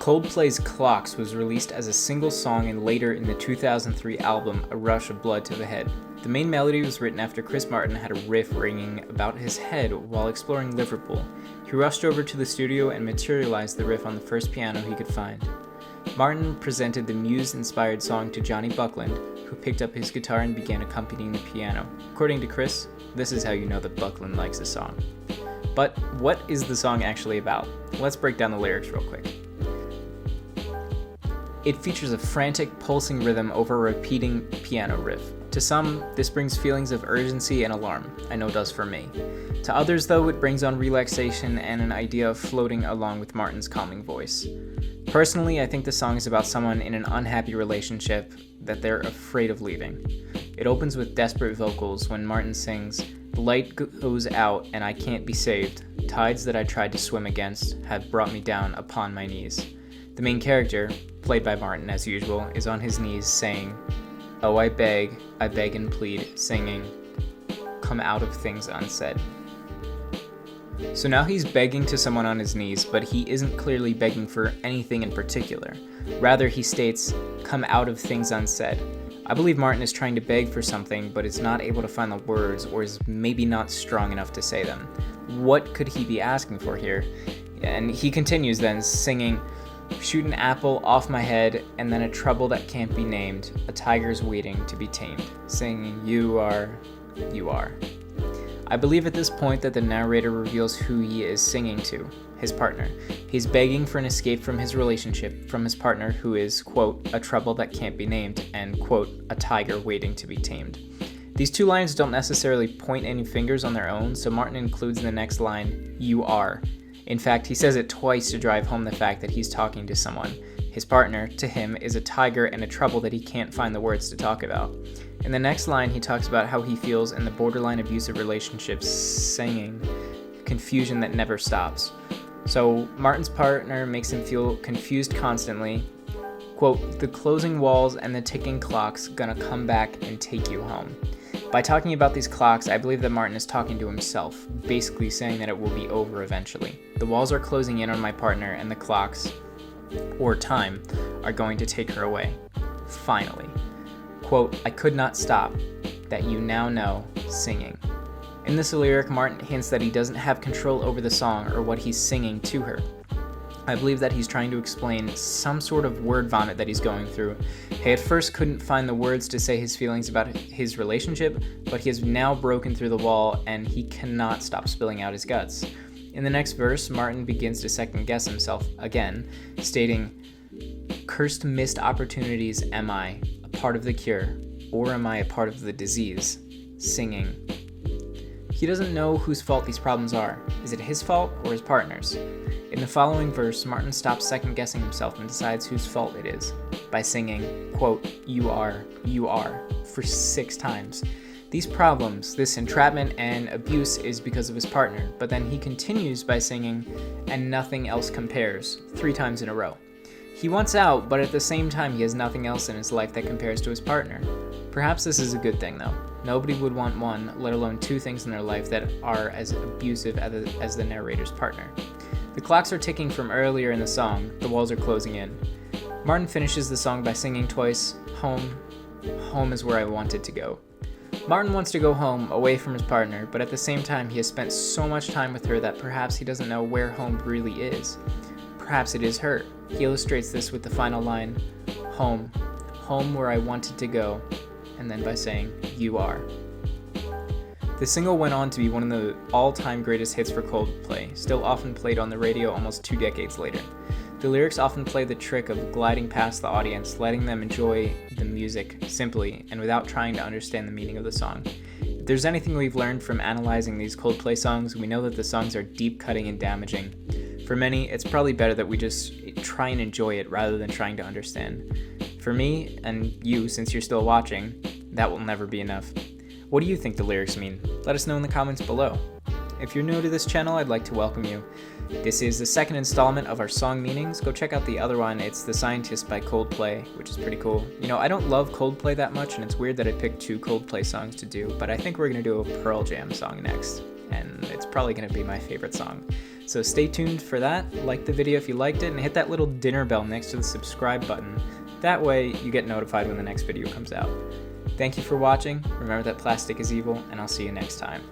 Coldplay's Clocks was released as a single song and later in the 2003 album A Rush of Blood to the Head. The main melody was written after Chris Martin had a riff ringing about his head while exploring Liverpool. He rushed over to the studio and materialized the riff on the first piano he could find. Martin presented the Muse-inspired song to Johnny Buckland, who picked up his guitar and began accompanying the piano. According to Chris, this is how you know that Buckland likes a song. But what is the song actually about? Let's break down the lyrics real quick. It features a frantic, pulsing rhythm over a repeating piano riff. To some, this brings feelings of urgency and alarm. I know it does for me. To others, though, it brings on relaxation and an idea of floating along with Martin's calming voice. Personally, I think the song is about someone in an unhappy relationship that they're afraid of leaving. It opens with desperate vocals when Martin sings, "The light goes out and I can't be saved. Tides that I tried to swim against have brought me down upon my knees." The main character, played by Martin as usual, is on his knees saying, "Oh, I beg and plead," singing, "Come out of things unsaid." So now he's begging to someone on his knees, but he isn't clearly begging for anything in particular. Rather, he states, "Come out of things unsaid." I believe Martin is trying to beg for something, but is not able to find the words, or is maybe not strong enough to say them. What could he be asking for here? And he continues then, singing, "Shoot an apple off my head, and then a trouble that can't be named, a tiger's waiting to be tamed," singing, you are. I believe at this point that the narrator reveals who he is singing to, his partner. He's begging for an escape from his relationship, from his partner who is, quote, "a trouble that can't be named," and, quote, "a tiger waiting to be tamed." These two lines don't necessarily point any fingers on their own, so Martin includes in the next line, "you are." In fact, he says it twice to drive home the fact that he's talking to someone. His partner, to him, is a tiger and a trouble that he can't find the words to talk about. In the next line, he talks about how he feels in the borderline abusive relationships, saying, "confusion that never stops." So Martin's partner makes him feel confused constantly. Quote, "The closing walls and the ticking clocks gonna come back and take you home." By talking about these clocks, I believe that Martin is talking to himself, basically saying that it will be over eventually. The walls are closing in on my partner, and the clocks, or time, are going to take her away. Finally. Quote, "I could not stop, that you now know," singing. In this lyric, Martin hints that he doesn't have control over the song or what he's singing to her. I believe that he's trying to explain some sort of word vomit that he's going through. He at first couldn't find the words to say his feelings about his relationship, but he has now broken through the wall and he cannot stop spilling out his guts. In the next verse, Martin begins to second guess himself again, stating, "Cursed missed opportunities am I, a part of the cure, or am I a part of the disease?" Singing. He doesn't know whose fault these problems are. Is it his fault or his partner's? In the following verse, Martin stops second-guessing himself and decides whose fault it is by singing, quote, you are," for 6 times. These problems, this entrapment and abuse is because of his partner, but then he continues by singing, "and nothing else compares," 3 times in a row. He wants out, but at the same time he has nothing else in his life that compares to his partner. Perhaps this is a good thing though. Nobody would want one, let alone 2 things in their life that are as abusive as the narrator's partner. The clocks are ticking from earlier in the song, the walls are closing in. Martin finishes the song by singing twice, "Home, home is where I wanted to go." Martin wants to go home, away from his partner, but at the same time he has spent so much time with her that perhaps he doesn't know where home really is. Perhaps it is her. He illustrates this with the final line, "Home, home where I wanted to go," and then by saying, "you are." The single went on to be one of the all-time greatest hits for Coldplay, still often played on the radio almost 2 decades later. The lyrics often play the trick of gliding past the audience, letting them enjoy the music simply and without trying to understand the meaning of the song. If there's anything we've learned from analyzing these Coldplay songs, we know that the songs are deep, cutting, and damaging. For many, it's probably better that we just try and enjoy it rather than trying to understand. For me, and you, since you're still watching, that will never be enough. What do you think the lyrics mean? Let us know in the comments below. If you're new to this channel, I'd like to welcome you. This is the second installment of our song meanings. Go check out the other one. It's The Scientist by Coldplay, which is pretty cool. You know, I don't love Coldplay that much, and it's weird that I picked 2 Coldplay songs to do, but I think we're going to do a Pearl Jam song next, and it's probably going to be my favorite song. So stay tuned for that, like the video if you liked it, and hit that little dinner bell next to the subscribe button. That way you get notified when the next video comes out. Thank you for watching, remember that plastic is evil, and I'll see you next time.